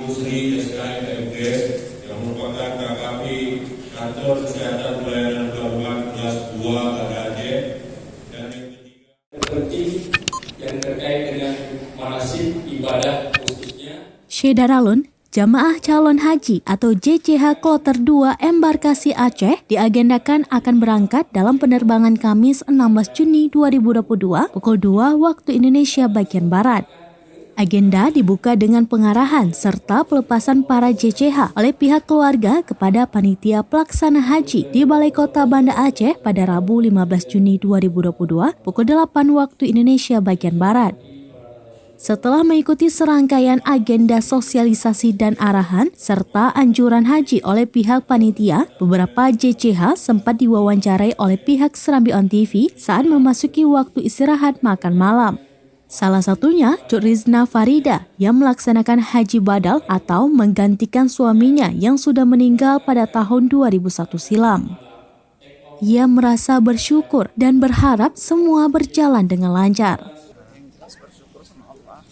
Sri SKMFG yang merupakan KKP Kantor Kesehatan Pelayanan Pelabuhan kelas 2 Banda Aceh, dan yang ketiga penting yang terkait dengan manasik ibadah khususnya. Syedar Alun, Jamaah Calon Haji atau JCH Kloter 2 Embarkasi Aceh diagendakan akan berangkat dalam penerbangan Kamis 16 Juni 2022 pukul 2 waktu Indonesia bagian Barat. Agenda dibuka dengan pengarahan serta pelepasan para JCH oleh pihak keluarga kepada panitia pelaksana haji di Balai Kota Banda Aceh pada Rabu 15 Juni 2022 pukul 8 waktu Indonesia bagian Barat. Setelah mengikuti serangkaian agenda sosialisasi dan arahan serta anjuran haji oleh pihak panitia, beberapa JCH sempat diwawancarai oleh pihak Serambi On TV saat memasuki waktu istirahat makan malam. Salah satunya Cuk Rizna Farida yang melaksanakan haji badal atau menggantikan suaminya yang sudah meninggal pada tahun 2001 silam. Ia merasa bersyukur dan berharap semua berjalan dengan lancar. Bersyukur sama Allah,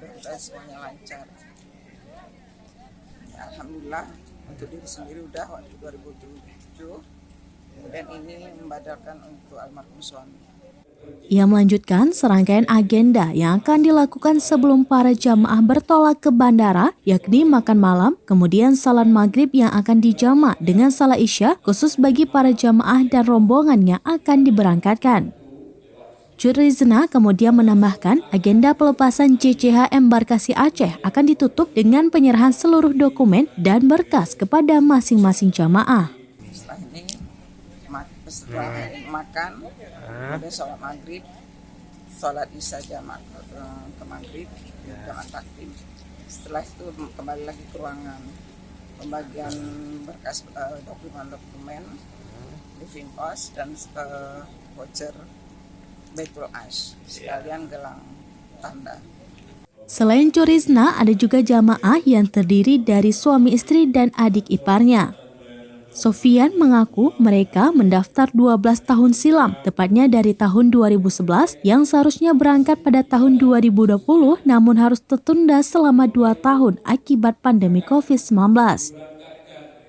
dan semuanya lancar. Ya, alhamdulillah untuk diri sendiri udah waktu 2007, kemudian ini membadalkan untuk almarhum suami. Ia melanjutkan serangkaian agenda yang akan dilakukan sebelum para jamaah bertolak ke bandara, yakni makan malam, kemudian salat maghrib yang akan dijamak dengan salat isya khusus bagi para jamaah dan rombongan yang akan diberangkatkan. Cuk Rizna kemudian menambahkan agenda pelepasan JCH Embarkasi Aceh akan ditutup dengan penyerahan seluruh dokumen dan berkas kepada masing-masing jamaah. Setelah ini setelah makan, kemudian sholat maghrib, sholat isya jamak ke maghrib, jamak takdim. Setelah itu kembali lagi ke ruangan pembagian berkas dokumen living post dan voucher Baitul Ash, sekalian gelang tanda. Selain Cuk Rizna, ada juga jamaah yang terdiri dari suami istri dan adik iparnya. Sofian mengaku mereka mendaftar 12 tahun silam, tepatnya dari tahun 2011 yang seharusnya berangkat pada tahun 2020 namun harus tertunda selama 2 tahun akibat pandemi COVID-19.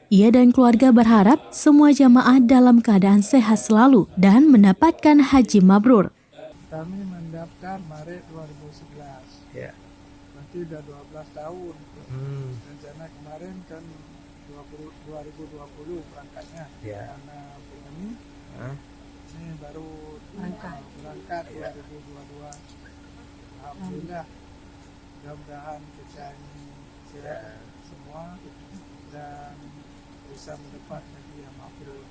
Ia dan keluarga berharap semua jamaah dalam keadaan sehat selalu dan mendapatkan haji mabrur. Kami mendaftar Maret 2011. Ya. Berarti udah 12 tahun. Rencana kemarin kan 2020 berangkatnya. Ya. Karena pandemi. Ini baru berangkat 2022. Alhamdulillah. Mudah-mudahan kita ini sehat semua dan bisa mendapat haji yang mabrur.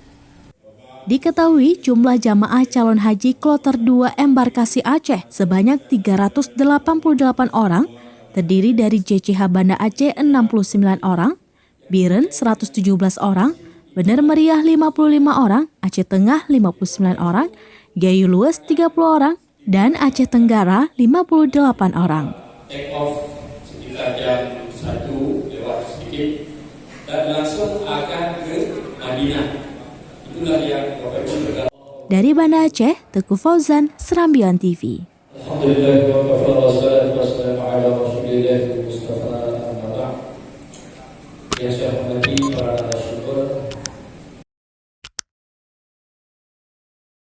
Diketahui jumlah jamaah calon haji Kloter 2 Embarkasi Aceh sebanyak 388 orang, terdiri dari JCH Banda Aceh 69 orang, Biren 117 orang, Bener Meriah 55 orang, Aceh Tengah 59 orang, Gayo Lues 30 orang, dan Aceh Tenggara 58 orang. Take off sekitar jam 1 lewat sedikit dan langsung akan ke Madinah. Itulah yang Bapak Ibu berkata. Dari Banda Aceh, Teguh Fauzan, Serambi On TV. Alhamdulillah wa kafa wassalatu wassalamu ala rasulillah Mustafa amma ba'd. Ya Syekh